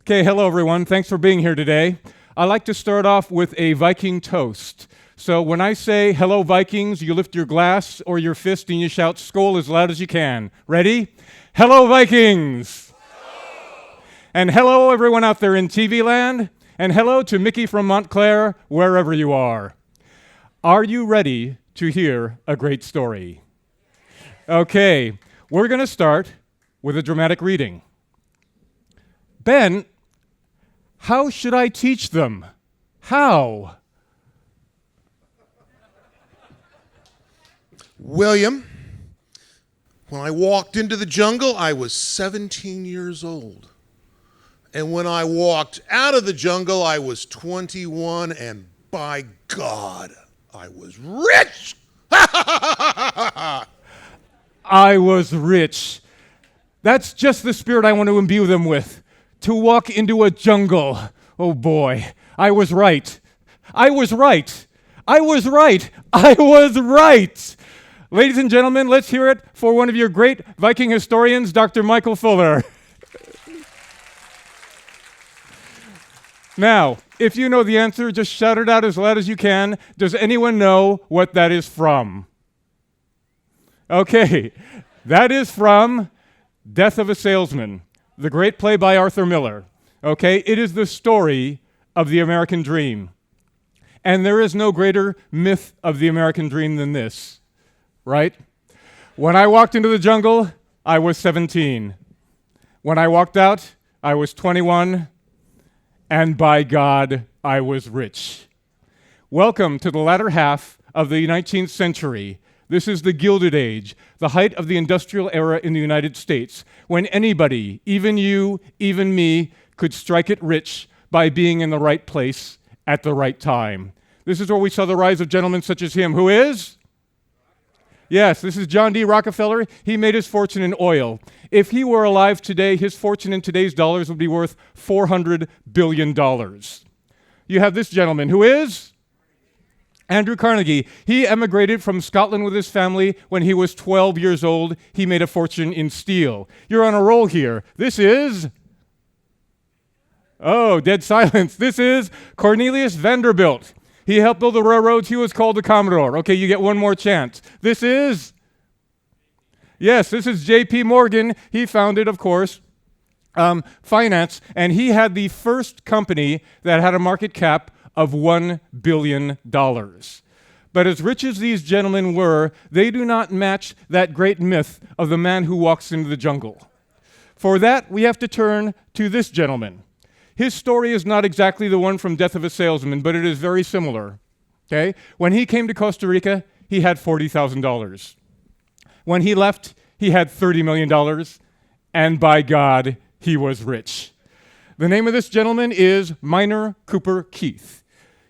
Okay, hello everyone. Thanks for being here today. I like to start off with a Viking toast. So when I say hello Vikings, you lift your glass or your fist and you shout "Skål" as loud as you can. Ready? Hello Vikings! Hello. And hello everyone out there in TV land, and hello to Mickey from Montclair, wherever you are. Are you ready to hear a great story? Okay, we're going to start with a dramatic reading. Ben, how should I teach them? How? William, when I walked into the jungle, I was 17 years old. And when I walked out of the jungle, I was 21, and by God, I was rich! I was rich. That's just the spirit I want to imbue them with. To walk into a jungle. Oh boy, I was right. I was right. I was right. I was right. Ladies and gentlemen, let's hear it for one of your great Viking historians, Dr. Michael Fuller. Now, if you know the answer, just shout it out as loud as you can. Does anyone know what that is from? Okay, that is from Death of a Salesman, the great play by Arthur Miller. Okay, it is the story of the American dream. And there is no greater myth of the American dream than this, right? When I walked into the jungle, I was 17. When I walked out, I was 21. And by God, I was rich. Welcome to the latter half of the 19th century. This is the Gilded Age, the height of the industrial era in the United States, when anybody, even you, even me, could strike it rich by being in the right place at the right time. This is where we saw the rise of gentlemen such as him. Who is? Yes, this is John D. Rockefeller. He made his fortune in oil. If he were alive today, his fortune in today's dollars would be worth $400 billion. You have this gentleman. Who is? Andrew Carnegie. He emigrated from Scotland with his family when he was 12 years old. He made a fortune in steel. You're on a roll here. This is... Oh, dead silence. This is Cornelius Vanderbilt. He helped build the railroads. He was called the Commodore. Okay, you get one more chance. This is... Yes, this is J.P. Morgan. He founded, of course, finance, and he had the first company that had a market cap of $1 billion. But as rich as these gentlemen were, they do not match that great myth of the man who walks into the jungle. For that, we have to turn to this gentleman. His story is not exactly the one from Death of a Salesman, but it is very similar. Okay? When he came to Costa Rica, he had $40,000. When he left, he had $30 million, and by God, he was rich. The name of this gentleman is Minor Cooper Keith.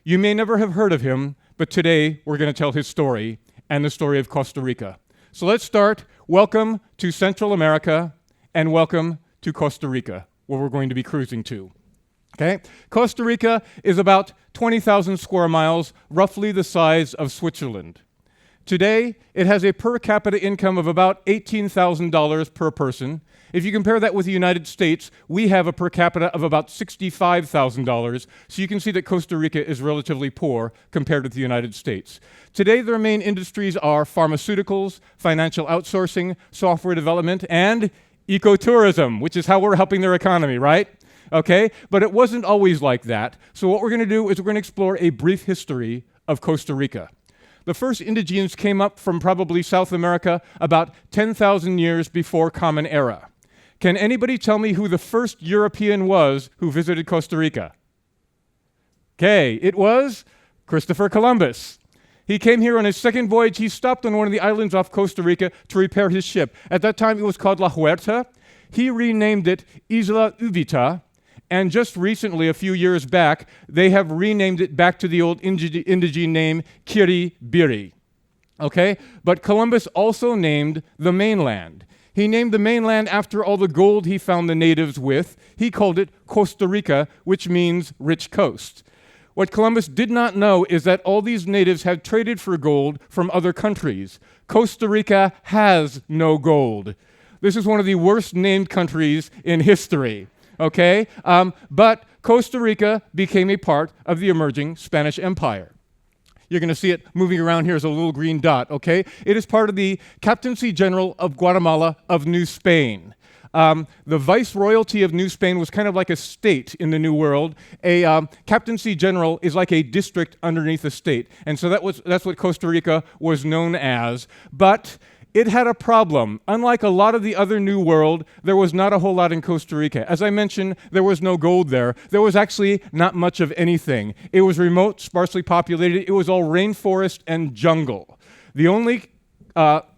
You may never have heard of him, but today we're going to tell his story and the story of Costa Rica. So let's start. Welcome to Central America, and welcome to Costa Rica, where we're going to be cruising to. Okay? Costa Rica is about 20,000 square miles, roughly the size of Switzerland. Today, it has a per capita income of about $18,000 per person. If you compare that with the United States, we have a per capita of about $65,000, so you can see that Costa Rica is relatively poor compared with the United States. Today, their main industries are pharmaceuticals, financial outsourcing, software development, and ecotourism, which is how we're helping their economy, right? Okay, but it wasn't always like that. So what we're going to do is we're going to explore a brief history of Costa Rica. The first indigenes came up from probably South America about 10,000 years before Common Era. Can anybody tell me who the first European was who visited Costa Rica? Okay, it was Christopher Columbus. He came here on his second voyage. He stopped on one of the islands off Costa Rica to repair his ship. At that time, it was called La Huerta. He renamed it Isla Uvita. And just recently, a few years back, they have renamed it back to the old indigene name, Kiribati. Okay? But Columbus also named the mainland. He named the mainland after all the gold he found the natives with. He called it Costa Rica, which means rich coast. What Columbus did not know is that all these natives had traded for gold from other countries. Costa Rica has no gold. This is one of the worst named countries in history. okay? But Costa Rica became a part of the emerging Spanish Empire. You're going to see it moving around here as a little green dot, okay? It is part of the Captaincy General of Guatemala of New Spain. The Viceroyalty of New Spain was kind of like a state in the New World. A Captaincy General is like a district underneath a state. And so that's what Costa Rica was known as. But it had a problem. Unlike a lot of the other New World, there was not a whole lot in Costa Rica. As I mentioned, there was no gold there. There was actually not much of anything. It was remote, sparsely populated. It was all rainforest and jungle. The only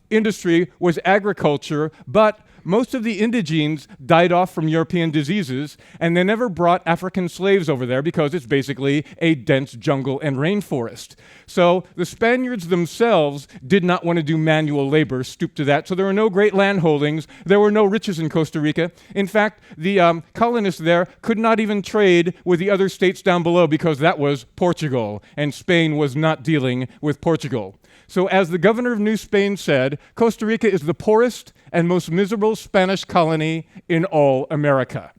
industry was agriculture, but most of the indigenes died off from European diseases, and they never brought African slaves over there because it's basically a dense jungle and rainforest. So the Spaniards themselves did not want to do manual labor, stoop to that, so there were no great land holdings. There were no riches in Costa Rica. In fact, the colonists there could not even trade with the other states down below because that was Portugal, and Spain was not dealing with Portugal. So as the governor of New Spain said, Costa Rica is the poorest and most miserable Spanish colony in all America.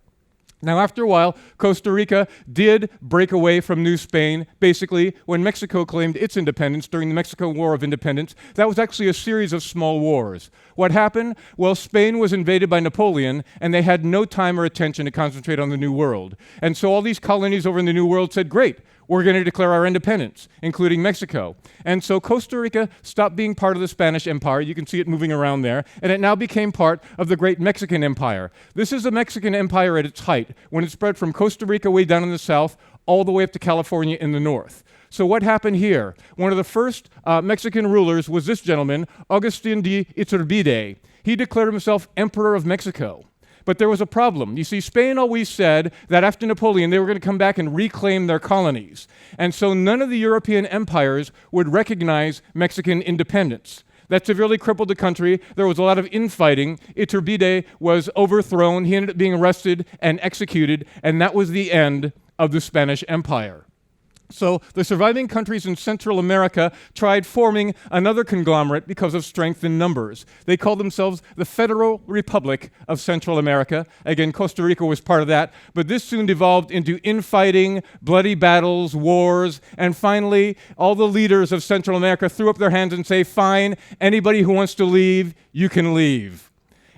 Now, after a while, Costa Rica did break away from New Spain. Basically, when Mexico claimed its independence during the Mexican War of Independence, that was actually a series of small wars. What happened? Well, Spain was invaded by Napoleon, and they had no time or attention to concentrate on the New World. And so all these colonies over in the New World said, great, we're going to declare our independence, including Mexico. And so Costa Rica stopped being part of the Spanish Empire. You can see it moving around there. And it now became part of the great Mexican Empire. This is the Mexican Empire at its height, when it spread from Costa Rica way down in the south, all the way up to California in the north. So what happened here? One of the first Mexican rulers was this gentleman, Agustin de Iturbide. He declared himself Emperor of Mexico. But there was a problem. You see, Spain always said that after Napoleon, they were going to come back and reclaim their colonies. And so none of the European empires would recognize Mexican independence. That severely crippled the country. There was a lot of infighting. Iturbide was overthrown. He ended up being arrested and executed, and that was the end of the Spanish Empire. So the surviving countries in Central America tried forming another conglomerate because of strength in numbers. They called themselves the Federal Republic of Central America. Again, Costa Rica was part of that, but this soon devolved into infighting, bloody battles, wars, and finally, all the leaders of Central America threw up their hands and say, fine, anybody who wants to leave, you can leave.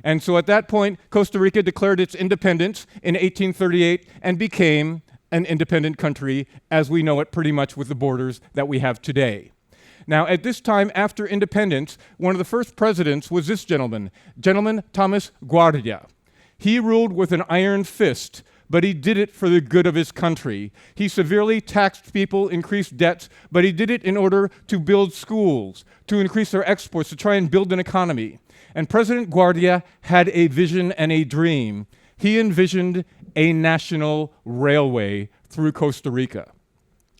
And so at that point, Costa Rica declared its independence in 1838 and became an independent country as we know it pretty much with the borders that we have today. Now, at this time after independence, one of the first presidents was this gentleman Thomas Guardia. He ruled with an iron fist, but he did it for the good of his country. He severely taxed people, increased debts, but he did it in order to build schools, to increase their exports, to try and build an economy. And President Guardia had a vision and a dream. He envisioned a national railway through Costa Rica.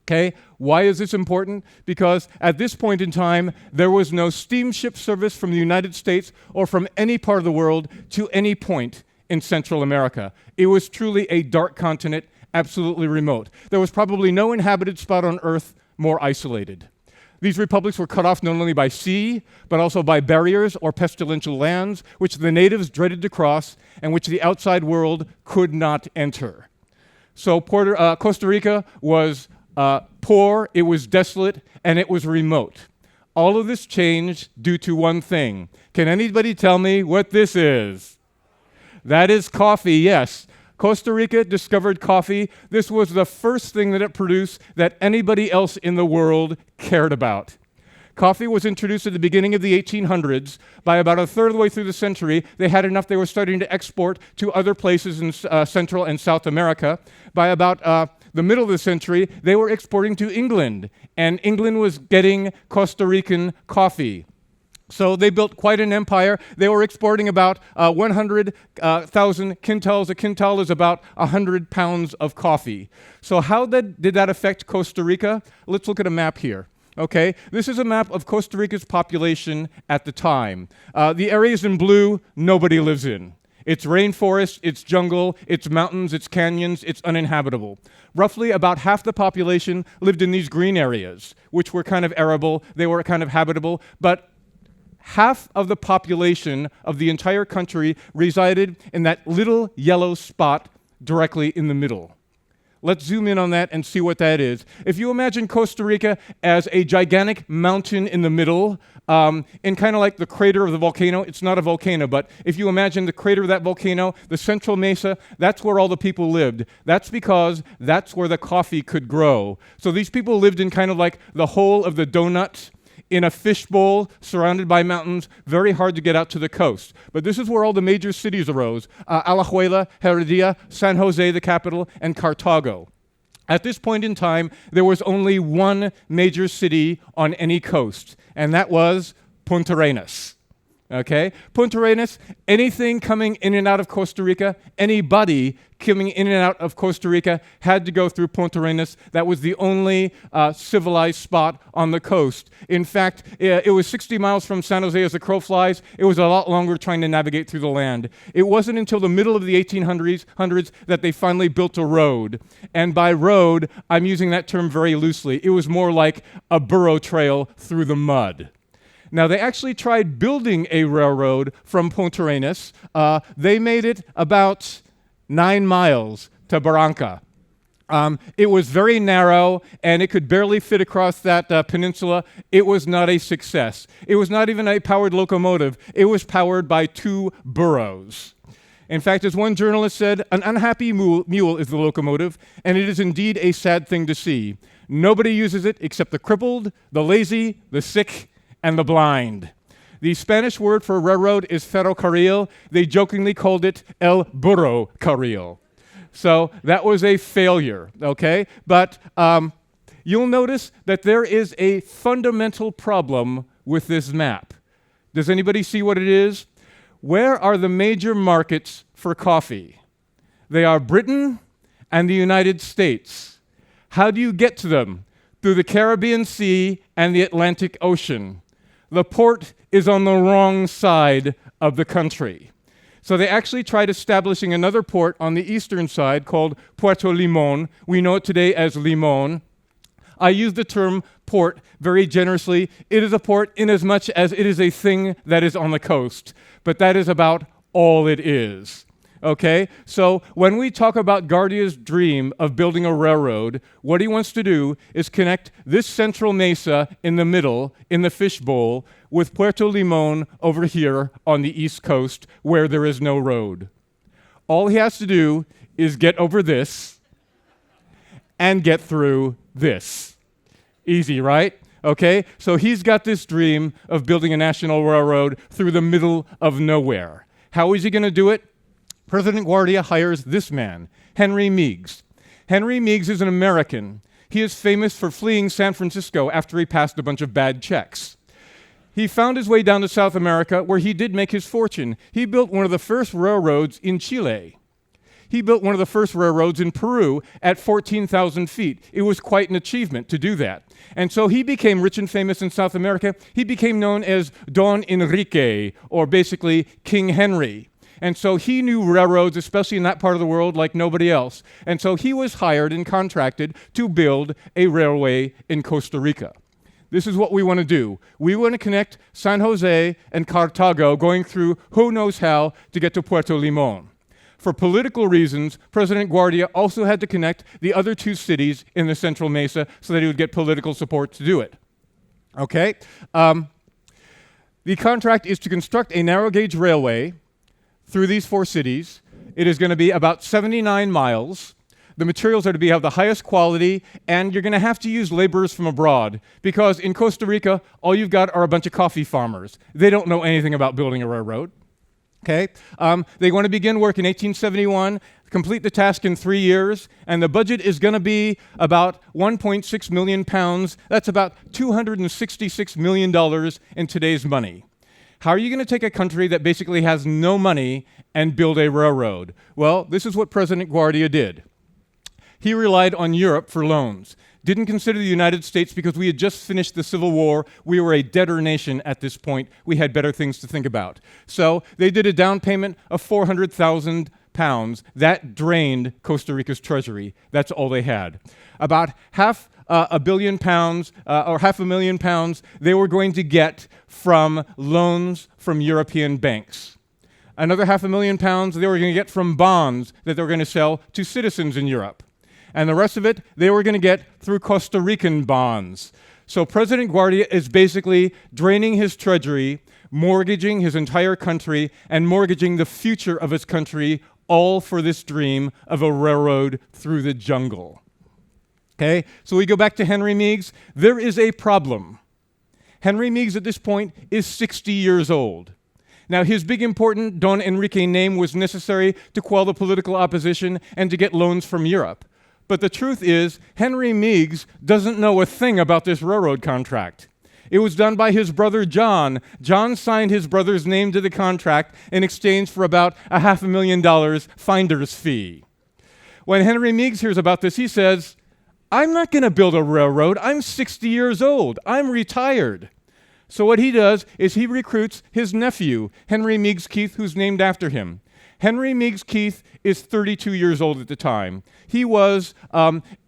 Okay, why is this important? Because at this point in time, there was no steamship service from the United States or from any part of the world to any point in Central America. It was truly a dark continent, absolutely remote. There was probably no inhabited spot on Earth more isolated. These republics were cut off not only by sea, but also by barriers or pestilential lands, which the natives dreaded to cross and which the outside world could not enter. So Costa Rica was poor, it was desolate, and it was remote. All of this changed due to one thing. Can anybody tell me what this is? That is coffee, yes. Costa Rica discovered coffee. This was the first thing that it produced that anybody else in the world cared about. Coffee was introduced at the beginning of the 1800s. By about a third of the way through the century, they had enough they were starting to export to other places in Central and South America. By about the middle of the century, they were exporting to England, and England was getting Costa Rican coffee. So they built quite an empire. They were exporting about 100,000 quintals. A quintal is about 100 pounds of coffee. So how did that affect Costa Rica? Let's look at a map here. Okay, this is a map of Costa Rica's population at the time. The areas in blue, nobody lives in. It's rainforest, it's jungle, it's mountains, it's canyons, it's uninhabitable. Roughly about half the population lived in these green areas, which were kind of arable, they were kind of habitable, but half of the population of the entire country resided in that little yellow spot directly in the middle. Let's zoom in on that and see what that is. If you imagine Costa Rica as a gigantic mountain in the middle, in kind of like the crater of the volcano, it's not a volcano, but if you imagine the crater of that volcano, the central mesa, that's where all the people lived. That's because that's where the coffee could grow. So these people lived in kind of like the hole of the donut, in a fishbowl surrounded by mountains, very hard to get out to the coast. But this is where all the major cities arose: Alajuela, Heredia, San Jose, the capital, and Cartago. At this point in time, there was only one major city on any coast, and that was Punta Arenas. Okay? Punta Arenas, anything coming in and out of Costa Rica, anybody coming in and out of Costa Rica had to go through Punta Arenas. That was the only civilized spot on the coast. In fact, it was 60 miles from San Jose as the crow flies. It was a lot longer trying to navigate through the land. It wasn't until the middle of the 1800s that they finally built a road. And by road, I'm using that term very loosely. It was more like a burro trail through the mud. Now, they actually tried building a railroad from Punta Arenas. They made it about 9 miles to Barranca. It was very narrow, and it could barely fit across that peninsula. It was not a success. It was not even a powered locomotive. It was powered by 2 burros. In fact, as one journalist said, an unhappy mule is the locomotive, and it is indeed a sad thing to see. Nobody uses it except the crippled, the lazy, the sick, and the blind. The Spanish word for railroad is ferrocarril. They jokingly called it el burro carril. So that was a failure, okay? But you'll notice that there is a fundamental problem with this map. Does anybody see what it is? Where are the major markets for coffee? They are Britain and the United States. How do you get to them? Through the Caribbean Sea and the Atlantic Ocean. The port is on the wrong side of the country. So they actually tried establishing another port on the eastern side called Puerto Limón. We know it today as Limón. I use the term port very generously. It is a port in as much as it is a thing that is on the coast, but that is about all it is. Okay, so when we talk about Guardia's dream of building a railroad, what he wants to do is connect this central mesa in the middle, in the fishbowl, with Puerto Limón over here on the east coast where there is no road. All he has to do is get over this and get through this. Easy, right? Okay, so he's got this dream of building a national railroad through the middle of nowhere. How is he going to do it? President Guardia hires this man, Henry Meigs. Henry Meigs is an American. He is famous for fleeing San Francisco after he passed a bunch of bad checks. He found his way down to South America, where he did make his fortune. He built one of the first railroads in Chile. He built one of the first railroads in Peru at 14,000 feet. It was quite an achievement to do that. And so he became rich and famous in South America. He became known as Don Enrique, or basically King Henry. And so he knew railroads, especially in that part of the world, like nobody else. And so he was hired and contracted to build a railway in Costa Rica. This is what we want to do. We want to connect San Jose and Cartago, going through who knows how to get to Puerto Limón. For political reasons, President Guardia also had to connect the other 2 cities in the Central Mesa so that he would get political support to do it. Okay? The contract is to construct a narrow gauge railway through these 4 cities. It is going to be about 79 miles. The materials are to be of the highest quality, and you're going to have to use laborers from abroad, because in Costa Rica, all you've got are a bunch of coffee farmers. They don't know anything about building a railroad. Okay? They want to begin work in 1871, complete the task in 3 years, and the budget is going to be about 1.6 million pounds. That's about $266 million in today's money. How are you going to take a country that basically has no money and build a railroad? Well, this is what President Guardia did. He relied on Europe for loans. Didn't consider the United States because we had just finished the Civil War. We were a debtor nation at this point. We had better things to think about. So they did a down payment of 400,000 pounds. That drained Costa Rica's treasury. That's all they had. About half a billion pounds or £500,000 they were going to get from loans from European banks. Another £500,000 they were going to get from bonds that they were going to sell to citizens in Europe. And the rest of it they were going to get through Costa Rican bonds. So President Guardia is basically draining his treasury, mortgaging his entire country, and mortgaging the future of his country, all for this dream of a railroad through the jungle. Okay, so we go back to Henry Meigs. There is a problem. Henry Meigs at this point is 60 years old. Now, his big important Don Enrique name was necessary to quell the political opposition and to get loans from Europe. But the truth is, Henry Meigs doesn't know a thing about this railroad contract. It was done by his brother John. John signed his brother's name to the contract in exchange for about $500,000 finder's fee. When Henry Meigs hears about this, he says, I'm not going to build a railroad. I'm 60 years old. I'm retired. So what he does is he recruits his nephew, Henry Meigs Keith, who's named after him. Henry Meigs Keith is 32 years old at the time. He was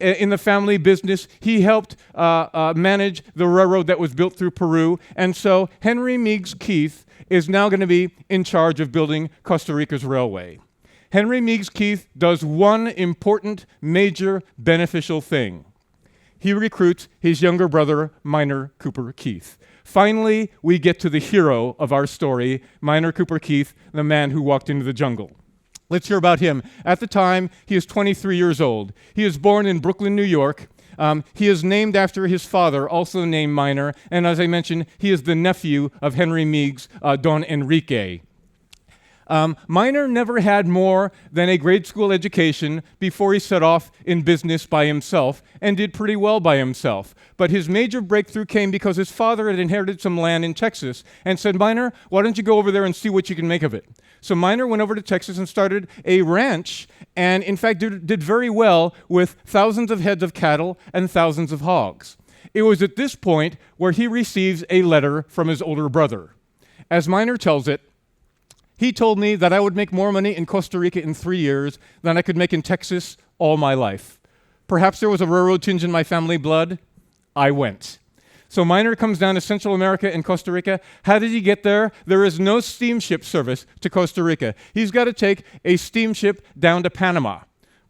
in the family business. He helped manage the railroad that was built through Peru. And so Henry Meigs Keith is now going to be in charge of building Costa Rica's railway. Henry Meigs Keith does one important, major, beneficial thing. He recruits his younger brother, Minor Cooper Keith. Finally, we get to the hero of our story, Minor Cooper Keith, the man who walked into the jungle. Let's hear about him. At the time, he is 23 years old. He is born in Brooklyn, New York. He is named after his father, also named Minor, and as I mentioned, he is the nephew of Henry Meigs, Don Enrique. Minor never had more than a grade school education before he set off in business by himself and did pretty well by himself. But his major breakthrough came because his father had inherited some land in Texas and said, Minor, why don't you go over there and see what you can make of it? So Minor went over to Texas and started a ranch and, in fact, did very well with thousands of heads of cattle and thousands of hogs. It was at this point where he receives a letter from his older brother. As Minor tells it, he told me that I would make more money in Costa Rica in 3 years than I could make in Texas all my life. Perhaps there was a railroad tinge in my family blood. I went. So Minor comes down to Central America and Costa Rica. How did he get there? There is no steamship service to Costa Rica. He's got to take a steamship down to Panama.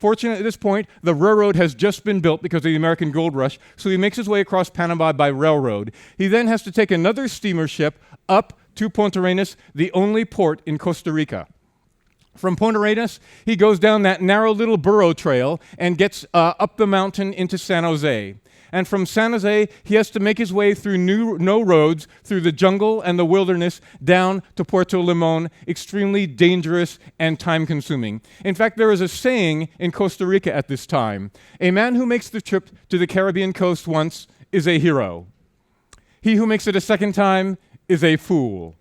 Fortunately, at this point, the railroad has just been built because of the American gold rush, so he makes his way across Panama by railroad. He then has to take another steamer ship up to Punta Arenas, the only port in Costa Rica. From Punta Arenas, he goes down that narrow little burro trail and gets up the mountain into San Jose. And from San Jose, he has to make his way through no roads, through the jungle and the wilderness, down to Puerto Limon, extremely dangerous and time-consuming. In fact, there is a saying in Costa Rica at this time, a man who makes the trip to the Caribbean coast once is a hero. He who makes it a second time is a fool.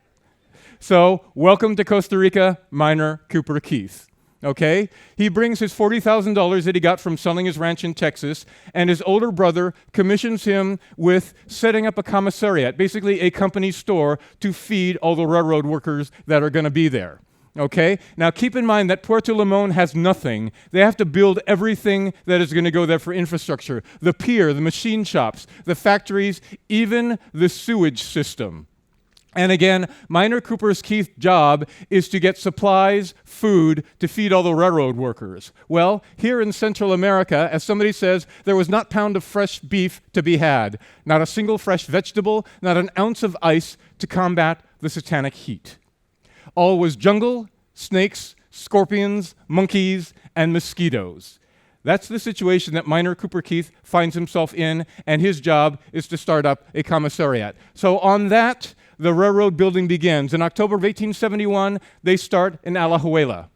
So, welcome to Costa Rica, Minor Cooper Keith. Okay? He brings his $40,000 that he got from selling his ranch in Texas, and his older brother commissions him with setting up a commissariat, basically a company store, to feed all the railroad workers that are going to be there. Okay? Now, keep in mind that Puerto Limon has nothing. They have to build everything that is going to go there for infrastructure. The pier, the machine shops, the factories, even the sewage system. And again, Minor Cooper Keith's job is to get supplies, food, to feed all the railroad workers. Well, here in Central America, as somebody says, there was not a pound of fresh beef to be had, not a single fresh vegetable, not an ounce of ice to combat the satanic heat. All was jungle, snakes, scorpions, monkeys, and mosquitoes. That's the situation that Minor Cooper Keith finds himself in, and his job is to start up a commissariat. So on that, the railroad building begins. In October of 1871, they start in Alajuela.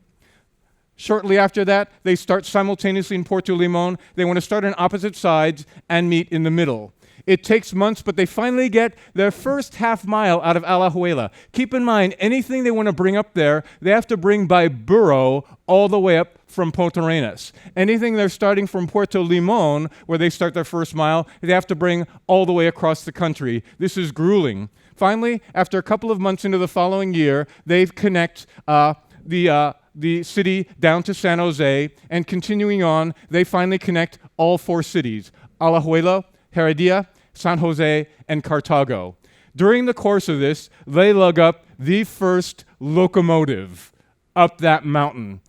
Shortly after that, they start simultaneously in Puerto Limon. They want to start on opposite sides and meet in the middle. It takes months, but they finally get their first half mile out of Alajuela. Keep in mind, anything they want to bring up there, they have to bring by burro all the way up from Punta Arenas. Anything they're starting from Puerto Limon, where they start their first mile, they have to bring all the way across the country. This is grueling. Finally, after a couple of months into the following year, they connect the city down to San Jose, and continuing on, they finally connect all four cities, Alajuela, Heredia, San Jose, and Cartago. During the course of this, they lug up the first locomotive. up that mountain.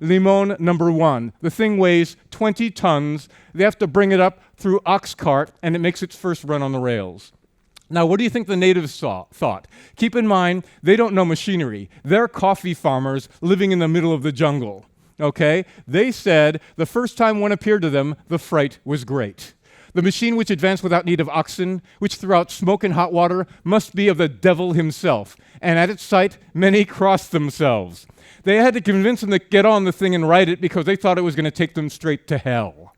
Limon number 1. The thing weighs 20 tons. They have to bring it up through ox cart, and it makes its first run on the rails. Now, what do you think the natives thought? Keep in mind, they don't know machinery. They're coffee farmers living in the middle of the jungle. Okay? They said the first time one appeared to them, the fright was great. The machine which advanced without need of oxen, which threw out smoke and hot water, must be of the devil himself. And at its sight, many crossed themselves. They had to convince them to get on the thing and ride it because they thought it was going to take them straight to hell.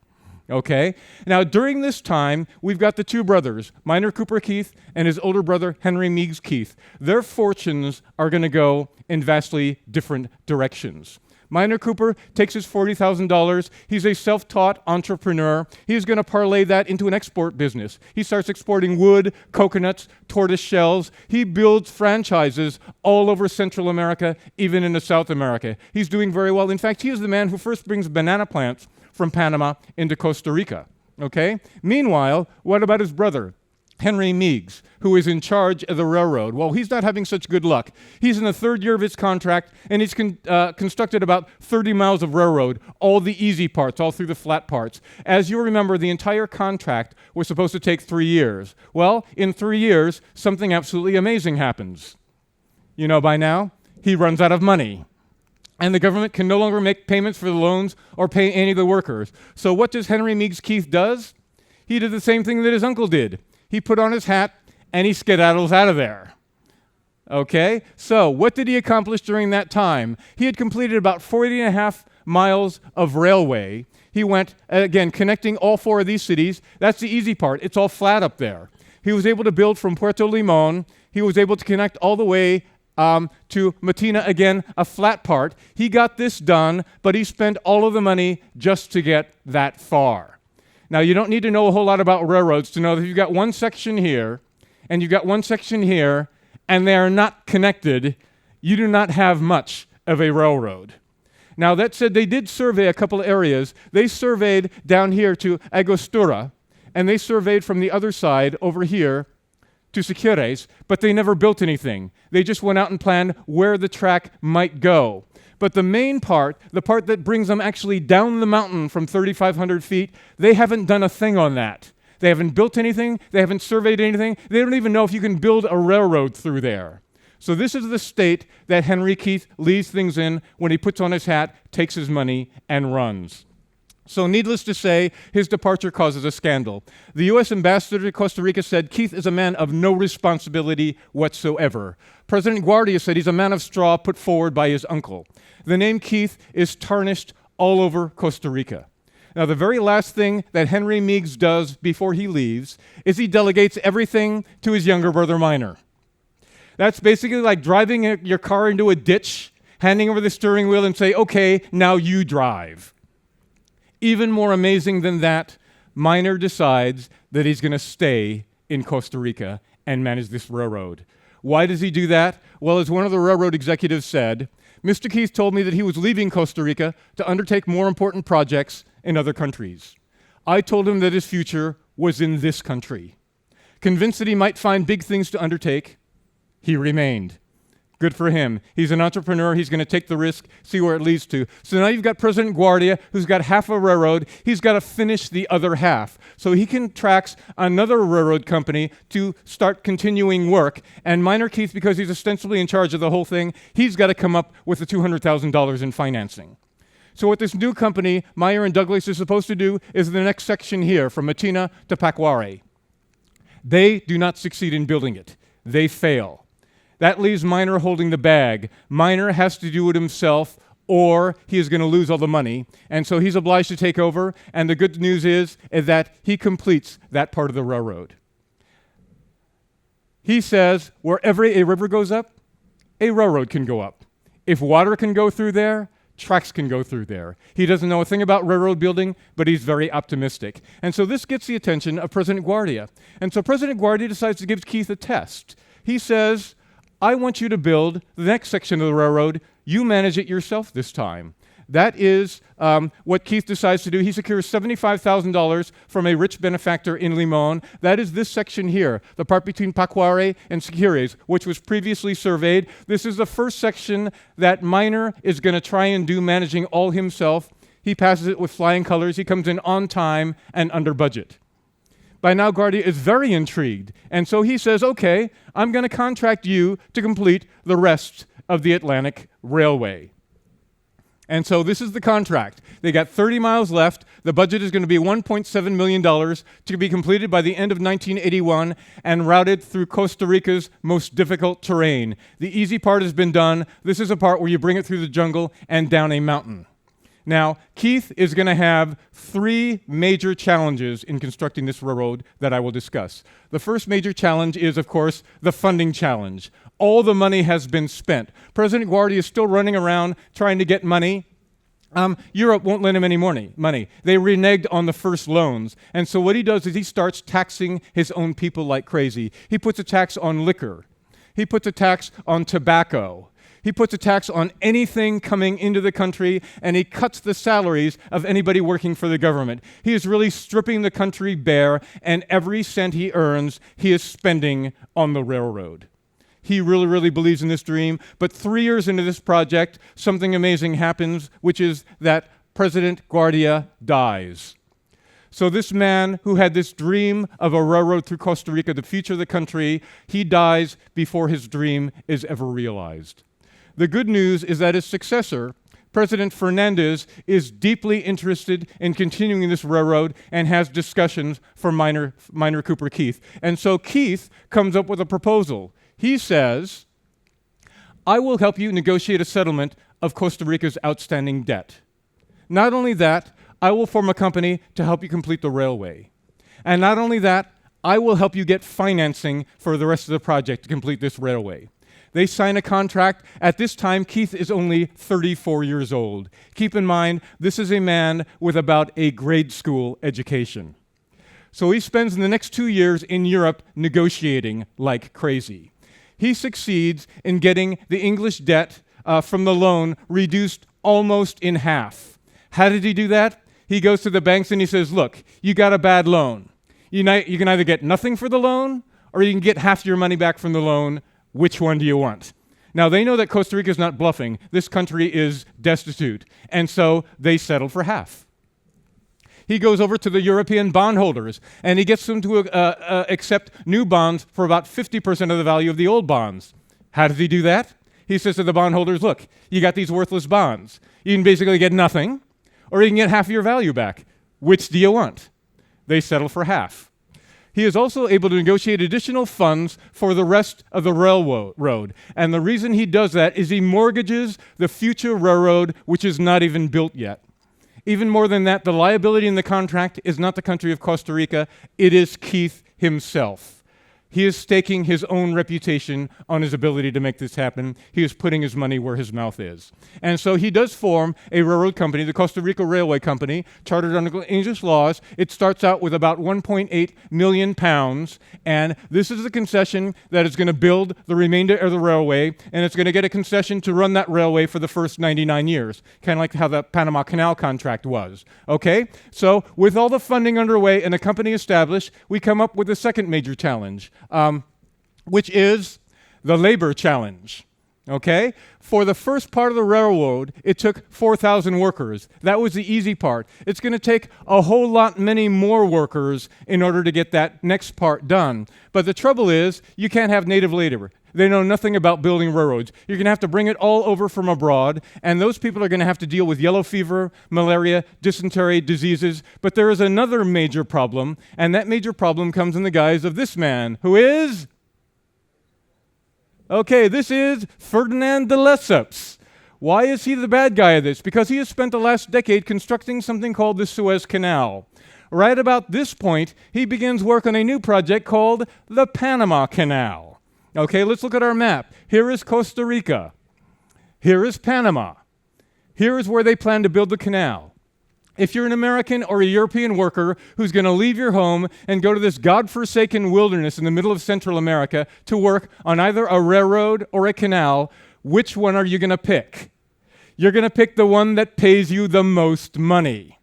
Okay? Now, during this time, we've got the two brothers, Minor Cooper Keith and his older brother, Henry Meigs Keith. Their fortunes are going to go in vastly different directions. Minor Cooper takes his $40,000. He's a self-taught entrepreneur. He's going to parlay that into an export business. He starts exporting wood, coconuts, tortoise shells. He builds franchises all over Central America, even into South America. He's doing very well. In fact, he is the man who first brings banana plants from Panama into Costa Rica. Okay? Meanwhile, what about his brother, Henry Meigs, who is in charge of the railroad? Well, he's not having such good luck. He's in the third year of his contract, and he's constructed about 30 miles of railroad, all the easy parts, all through the flat parts. As you remember, the entire contract was supposed to take 3 years. Well, in 3 years, something absolutely amazing happens. You know by now, he runs out of money. And the government can no longer make payments for the loans or pay any of the workers. So what does Henry Meigs Keith does? He did the same thing that his uncle did. He put on his hat and he skedaddles out of there. Okay? So what did he accomplish during that time? He had completed about 40.5 miles of railway. He went, again, connecting all 4 of these cities. That's the easy part. It's all flat up there. He was able to build from Puerto Limon. He was able to connect all the way to Matina, again, a flat part. He got this done, but he spent all of the money just to get that far. Now, you don't need to know a whole lot about railroads to know that you've got one section here, and you've got one section here, and they are not connected. You do not have much of a railroad. Now, that said, they did survey a couple of areas. They surveyed down here to Agostura, and they surveyed from the other side over here to Siquires, but they never built anything. They just went out and planned where the track might go. But the main part, the part that brings them actually down the mountain from 3,500 feet, they haven't done a thing on that. They haven't built anything. They haven't surveyed anything. They don't even know if you can build a railroad through there. So this is the state that Henry Keith leaves things in when he puts on his hat, takes his money, and runs. So needless to say, his departure causes a scandal. The U.S. ambassador to Costa Rica said Keith is a man of no responsibility whatsoever. President Guardia said he's a man of straw put forward by his uncle. The name Keith is tarnished all over Costa Rica. Now, the very last thing that Henry Meigs does before he leaves is he delegates everything to his younger brother, Minor. That's basically like driving your car into a ditch, handing over the steering wheel and say, okay, now you drive. Even more amazing than that, Minor decides that he's going to stay in Costa Rica and manage this railroad. Why does he do that? Well, as one of the railroad executives said, Mr. Keith told me that he was leaving Costa Rica to undertake more important projects in other countries. I told him that his future was in this country. Convinced that he might find big things to undertake, he remained. Good for him. He's an entrepreneur. He's going to take the risk, see where it leads to. So now you've got President Guardia, who's got half a railroad. He's got to finish the other half. So he contracts another railroad company to start continuing work. And Minor Keith, because he's ostensibly in charge of the whole thing, he's got to come up with the $200,000 in financing. So what this new company, Meyer and Douglas, is supposed to do is the next section here, from Matina to Pacuare. They do not succeed in building it. They fail. That leaves Minor holding the bag. Minor has to do it himself, or he is going to lose all the money. And so he's obliged to take over, and the good news is that he completes that part of the railroad. He says, wherever a river goes up, a railroad can go up. If water can go through there, tracks can go through there. He doesn't know a thing about railroad building, but he's very optimistic. And so this gets the attention of President Guardia. And so President Guardia decides to give Keith a test. He says, I want you to build the next section of the railroad. You manage it yourself this time. That is what Keith decides to do. He secures $75,000 from a rich benefactor in Limon. That is this section here, the part between Pacuare and Siquires, which was previously surveyed. This is the first section that Miner is going to try and do managing all himself. He passes it with flying colors. He comes in on time and under budget. By now, Guardia is very intrigued, and so he says, okay, I'm going to contract you to complete the rest of the Atlantic Railway. And so this is the contract. They got 30 miles left. The budget is going to be $1.7 million to be completed by the end of 1981 and routed through Costa Rica's most difficult terrain. The easy part has been done. This is a part where you bring it through the jungle and down a mountain. Now, Keith is going to have three major challenges in constructing this railroad that I will discuss. The first major challenge is, of course, the funding challenge. All the money has been spent. President Guardia is still running around trying to get money. Europe won't lend him any money. They reneged on the first loans. And so what he does is he starts taxing his own people like crazy. He puts a tax on liquor. He puts a tax on tobacco. He puts a tax on anything coming into the country, and he cuts the salaries of anybody working for the government. He is really stripping the country bare, and every cent he earns, he is spending on the railroad. He really, really believes in this dream. But 3 years into this project, something amazing happens, which is that President Guardia dies. So this man who had this dream of a railroad through Costa Rica, the future of the country, he dies before his dream is ever realized. The good news is that his successor, President Fernandez, is deeply interested in continuing this railroad and has discussions for Minor Cooper Keith. And so Keith comes up with a proposal. He says, I will help you negotiate a settlement of Costa Rica's outstanding debt. Not only that, I will form a company to help you complete the railway. And not only that, I will help you get financing for the rest of the project to complete this railway. They sign a contract. At this time, Keith is only 34 years old. Keep in mind, this is a man with about a grade school education. So he spends the next 2 years in Europe negotiating like crazy. He succeeds in getting the English debt from the loan reduced almost in half. How did he do that? He goes to the banks and he says, look, you got a bad loan. You can either get nothing for the loan or you can get half your money back from the loan. Which one do you want? Now, they know that Costa Rica is not bluffing. This country is destitute. And so they settle for half. He goes over to the European bondholders, and he gets them to accept new bonds for about 50% of the value of the old bonds. How does he do that? He says to the bondholders, look, you got these worthless bonds. You can basically get nothing, or you can get half of your value back. Which do you want? They settle for half. He is also able to negotiate additional funds for the rest of the railroad. And the reason he does that is he mortgages the future railroad, which is not even built yet. Even more than that, the liability in the contract is not the country of Costa Rica, it is Keith himself. He is staking his own reputation on his ability to make this happen. He is putting his money where his mouth is. And so he does form a railroad company, the Costa Rica Railway Company, chartered under English laws. It starts out with about 1.8 million pounds, and this is the concession that is going to build the remainder of the railway, and it's going to get a concession to run that railway for the first 99 years, kind of like how the Panama Canal contract was. Okay? So with all the funding underway and a company established, we come up with the second major challenge. Which is the labor challenge, okay? For the first part of the railroad, it took 4,000 workers. That was the easy part. It's going to take a whole lot many more workers in order to get that next part done. But the trouble is, you can't have native labor. They know nothing about building railroads. You're going to have to bring it all over from abroad, and those people are going to have to deal with yellow fever, malaria, dysentery, diseases. But there is another major problem, and that major problem comes in the guise of this man, who is... Okay, this is Ferdinand de Lesseps. Why is he the bad guy of this? Because he has spent the last decade constructing something called the Suez Canal. Right about this point, he begins work on a new project called the Panama Canal. Okay, let's look at our map. Here is Costa Rica. Here is Panama. Here is where they plan to build the canal. If you're an American or a European worker who's going to leave your home and go to this godforsaken wilderness in the middle of Central America to work on either a railroad or a canal, which one are you going to pick? you're going to pick the one that pays you the most money.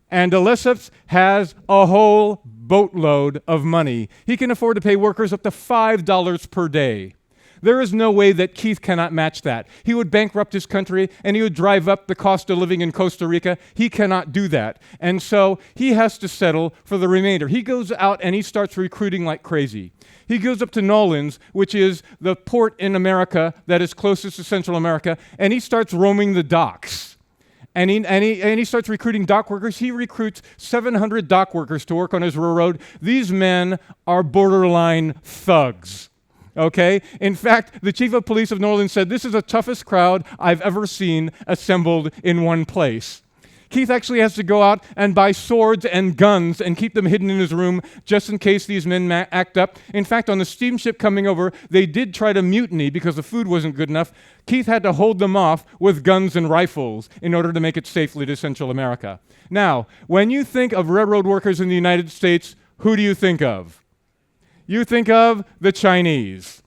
And de Lesseps has a whole boatload of money. He can afford to pay workers up to $5 per day. There is no way that Keith cannot match that. He would bankrupt his country and he would drive up the cost of living in Costa Rica. He cannot do that. And so he has to settle for the remainder. He goes out and he starts recruiting like crazy. He goes up to Nolens, which is the port in America that is closest to Central America, and he starts roaming the docks. And he starts recruiting dock workers. He recruits 700 dock workers to work on his railroad. These men are borderline thugs. Okay? In fact, the chief of police of New Orleans said, "This is the toughest crowd I've ever seen assembled in one place." Keith actually has to go out and buy swords and guns and keep them hidden in his room just in case these men act up. In fact, on the steamship coming over, they did try to mutiny because the food wasn't good enough. Keith had to hold them off with guns and rifles in order to make it safely to Central America. Now, when you think of railroad workers in the United States, who do you think of? You think of the Chinese.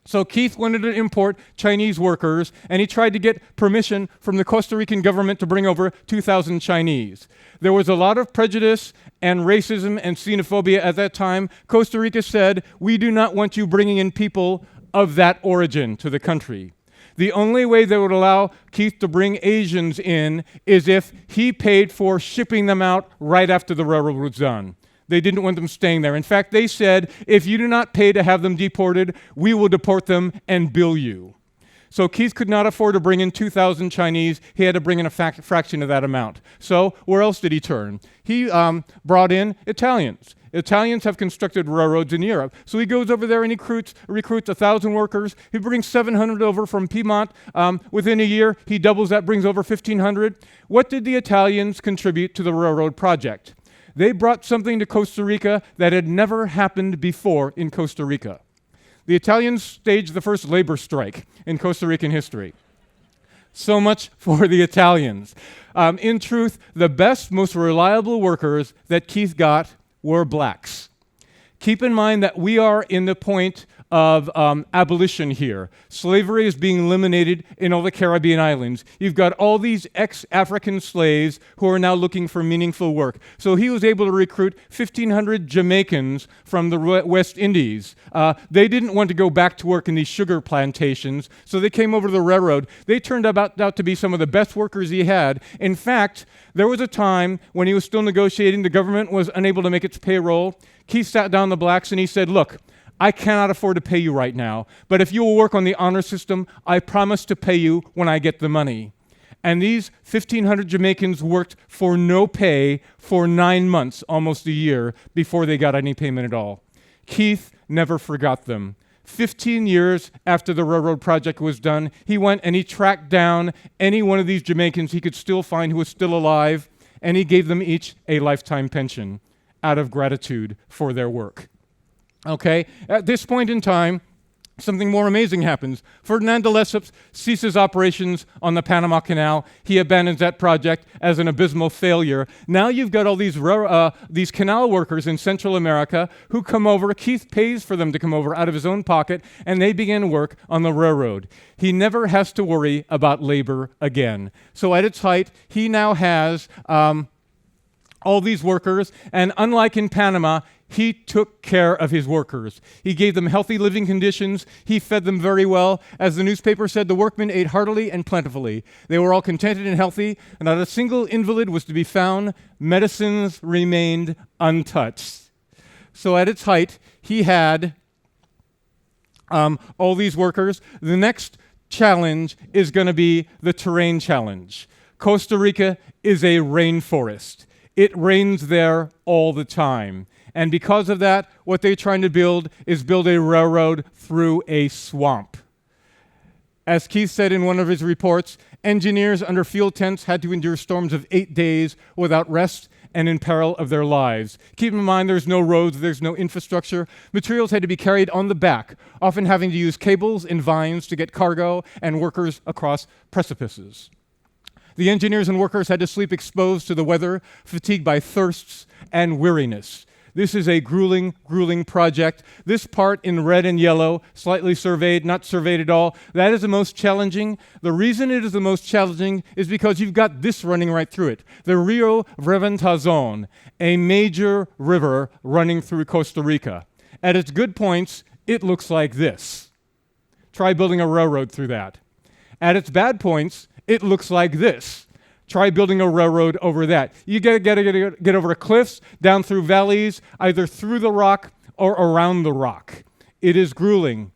So Keith wanted to import Chinese workers, and he tried to get permission from the Costa Rican government to bring over 2,000 Chinese. There was a lot of prejudice and racism and xenophobia at that time. Costa Rica said, "We do not want you bringing in people of that origin to the country." The only way they would allow Keith to bring Asians in is if he paid for shipping them out right after the railroad was done. They didn't want them staying there. In fact, they said, "If you do not pay to have them deported, we will deport them and bill you." So Keith could not afford to bring in 2,000 Chinese. He had to bring in a fraction of that amount. So where else did he turn? He brought in Italians. Italians have constructed railroads in Europe. So he goes over there and he recruits 1,000 workers. He brings 700 over from Piedmont. Within a year, he doubles that, brings over 1,500. What did the Italians contribute to the railroad project? They brought something to Costa Rica that had never happened before in Costa Rica. The Italians staged the first labor strike in Costa Rican history. So much for the Italians. In truth, the best, most reliable workers that Keith got were blacks. Keep in mind that we are in the point of abolition here. Slavery is being eliminated in all the Caribbean islands. You've got all these ex-African slaves who are now looking for meaningful work. So he was able to recruit 1,500 Jamaicans from the West Indies. They didn't want to go back to work in these sugar plantations, so they came over to the railroad. They turned out to be some of the best workers he had. In fact, there was a time when he was still negotiating, the government was unable to make its payroll. Keith sat down the blacks and he said, "Look, I cannot afford to pay you right now, but if you will work on the honor system, I promise to pay you when I get the money." And these 1,500 Jamaicans worked for no pay for 9 months, almost a year, before they got any payment at all. Keith never forgot them. 15 years after the railroad project was done, he went and he tracked down any one of these Jamaicans he could still find who was still alive, and he gave them each a lifetime pension out of gratitude for their work. Okay, at this point in time, something more amazing happens. Ferdinand de Lesseps ceases operations on the Panama Canal. He abandons that project as an abysmal failure. Now you've got all these canal workers in Central America who come over. Keith pays for them to come over out of his own pocket, and they begin work on the railroad. He never has to worry about labor again. So at its height, he now has all these workers, and unlike in Panama, he took care of his workers. He gave them healthy living conditions. He fed them very well. As the newspaper said, the workmen ate heartily and plentifully. They were all contented and healthy, and not a single invalid was to be found. Medicines remained untouched. So at its height, he had all these workers. The next challenge is going to be the terrain challenge. Costa Rica is a rainforest. It rains there all the time. And because of that, what they're trying to build is build a railroad through a swamp. As Keith said in one of his reports, engineers under field tents had to endure storms of 8 days without rest and in peril of their lives. Keep in mind there's no roads, there's no infrastructure. Materials had to be carried on the back, often having to use cables and vines to get cargo and workers across precipices. The engineers and workers had to sleep exposed to the weather, fatigued by thirsts and weariness. This is a grueling, grueling project. This part in red and yellow, slightly surveyed, not surveyed at all, that is the most challenging. The reason it is the most challenging is because you've got this running right through it. The Rio Reventazon, a major river running through Costa Rica. At its good points, it looks like this. Try building a railroad through that. At its bad points, it looks like this. Try building a railroad over that. You get over cliffs, down through valleys, either through the rock or around the rock. It is grueling.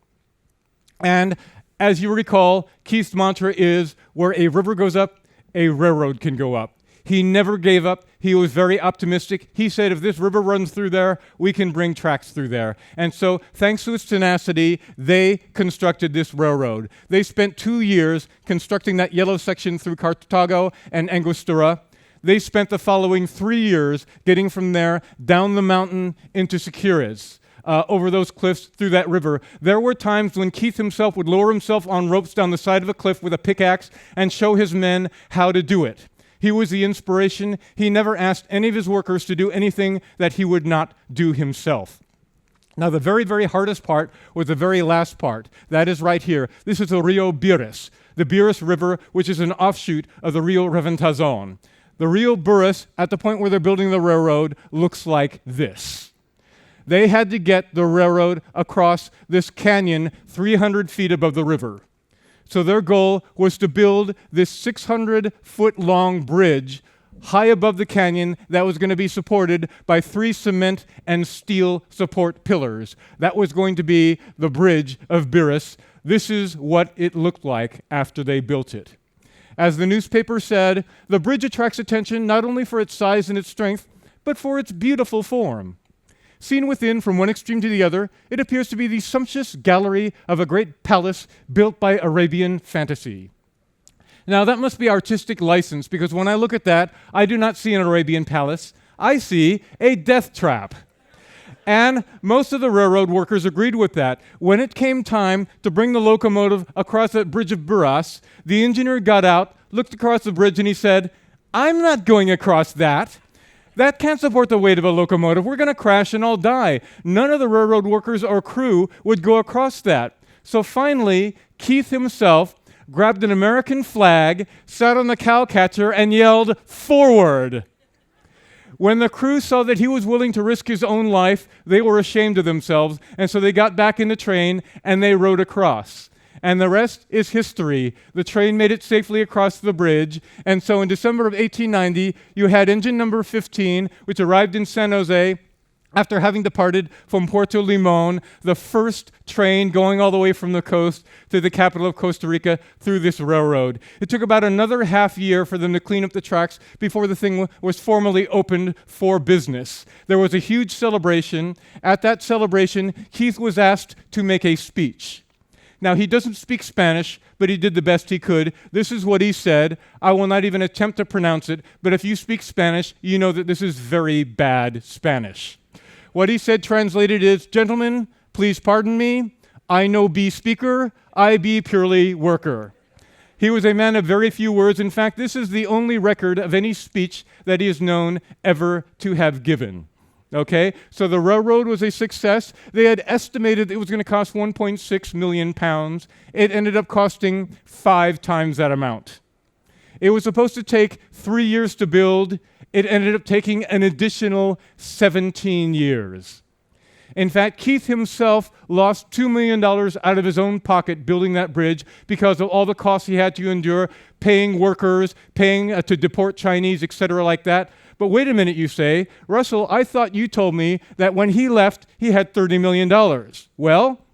And as you recall, Keith's mantra is, where a river goes up, a railroad can go up. He never gave up. He was very optimistic. He said, if this river runs through there, we can bring tracks through there. And so, thanks to its tenacity, they constructed this railroad. They spent 2 years constructing that yellow section through Cartago and Angostura. They spent the following 3 years getting from there down the mountain into Siquirres. Over those cliffs through that river. There were times when Keith himself would lower himself on ropes down the side of a cliff with a pickaxe and show his men how to do it. He was the inspiration. He never asked any of his workers to do anything that he would not do himself. Now, the very, very hardest part was the very last part. That is right here. This is the Rio Burris, the Burris River, which is an offshoot of the Rio Reventazon. The Rio Burris, at the point where they're building the railroad, looks like this. They had to get the railroad across this canyon 300 feet above the river. So their goal was to build this 600-foot-long bridge high above the canyon that was going to be supported by 3 cement and steel support pillars. That was going to be the bridge of Burris. This is what it looked like after they built it. As the newspaper said, the bridge attracts attention not only for its size and its strength, but for its beautiful form. Seen within from one extreme to the other, it appears to be the sumptuous gallery of a great palace built by Arabian fantasy. Now, that must be artistic license, because when I look at that, I do not see an Arabian palace. I see a death trap. And most of the railroad workers agreed with that. When it came time to bring the locomotive across that bridge of Burras, the engineer got out, looked across the bridge, and he said, "I'm not going across that. That can't support the weight of a locomotive. We're going to crash and all die." None of the railroad workers or crew would go across that. So finally, Keith himself grabbed an American flag, sat on the cowcatcher, and yelled, "Forward!" When the crew saw that he was willing to risk his own life, they were ashamed of themselves, and so they got back in the train and they rode across. And the rest is history. The train made it safely across the bridge, and so in December of 1890, you had engine number 15, which arrived in San Jose after having departed from Puerto Limon, the first train going all the way from the coast to the capital of Costa Rica through this railroad. It took about another half year for them to clean up the tracks before the thing was formally opened for business. There was a huge celebration. At that celebration, Keith was asked to make a speech. Now, he doesn't speak Spanish, but he did the best he could. This is what he said. I will not even attempt to pronounce it, but if you speak Spanish, you know that this is very bad Spanish. What he said translated is, "Gentlemen, please pardon me. I no be speaker, I be purely worker." He was a man of very few words. In fact, this is the only record of any speech that he is known ever to have given. Okay, so the railroad was a success. They had estimated it was going to cost 1.6 million pounds. It ended up costing 5 times that amount. It was supposed to take 3 years to build. It ended up taking an additional 17 years. In fact, Keith himself lost $2 million out of his own pocket building that bridge because of all the costs he had to endure, paying workers, paying to deport Chinese, etc. like that. But wait a minute, you say, "Russell, I thought you told me that when he left, he had $30 million. Well,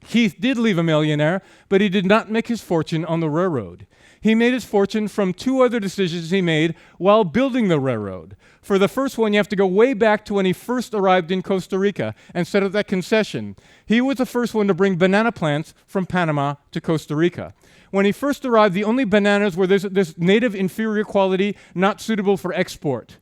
Keith did leave a millionaire, but he did not make his fortune on the railroad. He made his fortune from 2 other decisions he made while building the railroad. For the first one, you have to go way back to when he first arrived in Costa Rica and set up that concession. He was the first one to bring banana plants from Panama to Costa Rica. When he first arrived, the only bananas were this native inferior quality, not suitable for export.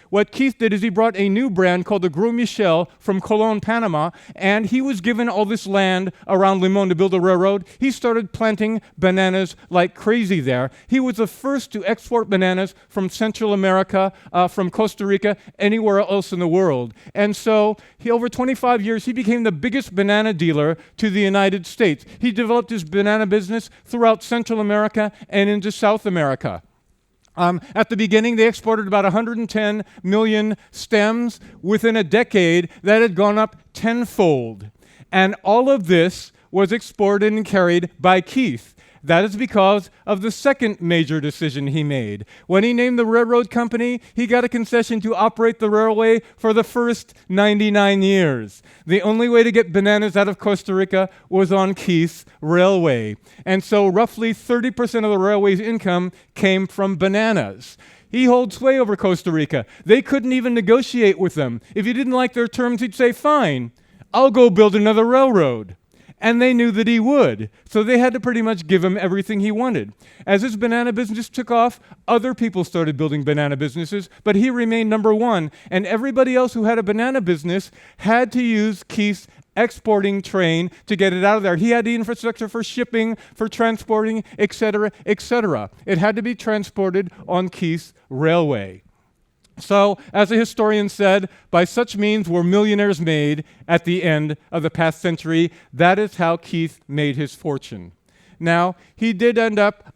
what Keith did is he brought a new brand called the Gros Michel from Colón, Panama, and he was given all this land around Limon to build a railroad. He started planting bananas like crazy there. He was the first to export bananas from Central America, from Costa Rica, anywhere else in the world. And so, over 25 years, he became the biggest banana dealer to the United States. He developed his banana business throughout Central America and into South America. At the beginning, they exported about 110 million stems. Within a decade, that had gone up tenfold. And all of this was exported and carried by Keith. That is because of the second major decision he made. When he named the railroad company, he got a concession to operate the railway for the first 99 years. The only way to get bananas out of Costa Rica was on Keith's railway. And so roughly 30% of the railway's income came from bananas. He holds sway over Costa Rica. They couldn't even negotiate with them. If you didn't like their terms, he'd say, fine, I'll go build another railroad. And they knew that he would. So they had to pretty much give him everything he wanted. As his banana business took off, other people started building banana businesses, but he remained number one. And everybody else who had a banana business had to use Keith's exporting train to get it out of there. He had the infrastructure for shipping, for transporting, etc., etc. It had to be transported on Keith's railway. So, as a historian said, by such means were millionaires made at the end of the past century. That is how Keith made his fortune. Now, he did end up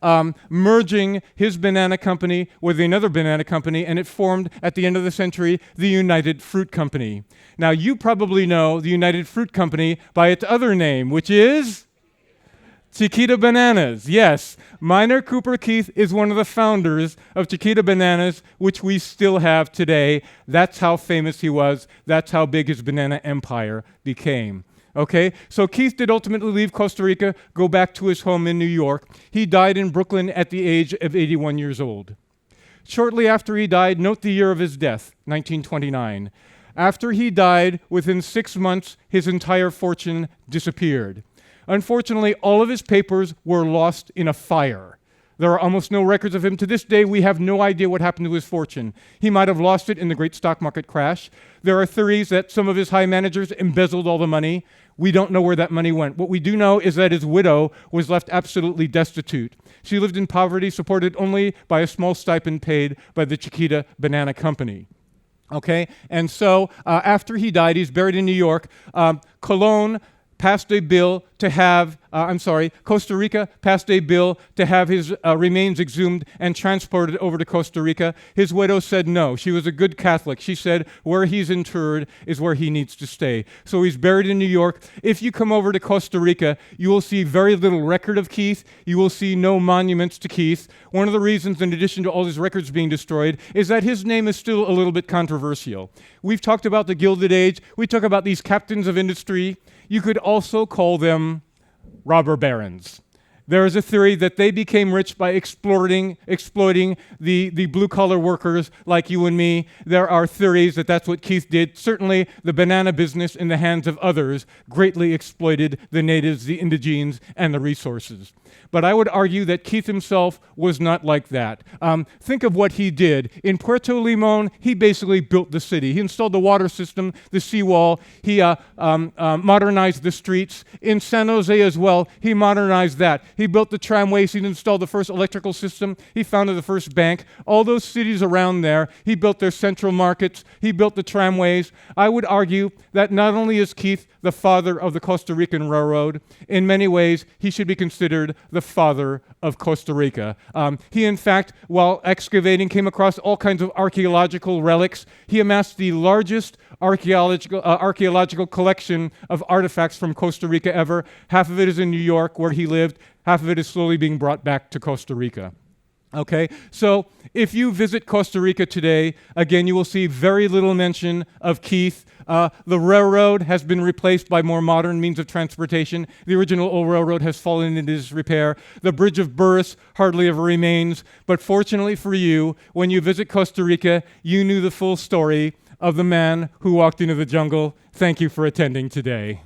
merging his banana company with another banana company, and it formed, at the end of the century, the United Fruit Company. Now, you probably know the United Fruit Company by its other name, which is Chiquita Bananas. Yes, Minor Cooper Keith is one of the founders of Chiquita Bananas, which we still have today. That's how famous he was. That's how big his banana empire became. Okay, so Keith did ultimately leave Costa Rica, go back to his home in New York. He died in Brooklyn at the age of 81 years old. Shortly after he died, note the year of his death, 1929. After he died, within 6 months, his entire fortune disappeared. Unfortunately, all of his papers were lost in a fire. There are almost no records of him. To this day, we have no idea what happened to his fortune. He might have lost it in the great stock market crash. There are theories that some of his high managers embezzled all the money. We don't know where that money went. What we do know is that his widow was left absolutely destitute. She lived in poverty, supported only by a small stipend paid by the Chiquita Banana Company. Okay, and so after he died, he's buried in New York. Colón passed a bill to have, Costa Rica passed a bill to have his remains exhumed and transported over to Costa Rica. His widow said no. She was a good Catholic. She said where he's interred is where he needs to stay. So he's buried in New York. If you come over to Costa Rica, you will see very little record of Keith. You will see no monuments to Keith. One of the reasons, in addition to all his records being destroyed, is that his name is still a little bit controversial. We've talked about the Gilded Age. We talk about these captains of industry. You could also call them robber barons. There is a theory that they became rich by exploiting the blue-collar workers like you and me. There are theories that that's what Keith did. Certainly, the banana business in the hands of others greatly exploited the natives, the indigenes, and the resources. But I would argue that Keith himself was not like that. Think of what he did. In Puerto Limon, he basically built the city. He installed the water system, the seawall. He modernized the streets. In San Jose as well, he modernized that. He built the tramways. He installed the first electrical system. He founded the first bank. All those cities around there, he built their central markets. He built the tramways. I would argue that not only is Keith the father of the Costa Rican Railroad, in many ways, he should be considered the father of Costa Rica. He, in fact, while excavating, came across all kinds of archaeological relics. He amassed the largest archaeological collection of artifacts from Costa Rica ever. Half of it is in New York, where he lived. Half of it is slowly being brought back to Costa Rica. Okay, so if you visit Costa Rica today, again, you will see very little mention of Keith. The railroad has been replaced by more modern means of transportation. The original old railroad has fallen into disrepair. The Bridge of Burris hardly ever remains. But fortunately for you, when you visit Costa Rica, you knew the full story of the man who walked into the jungle. Thank you for attending today.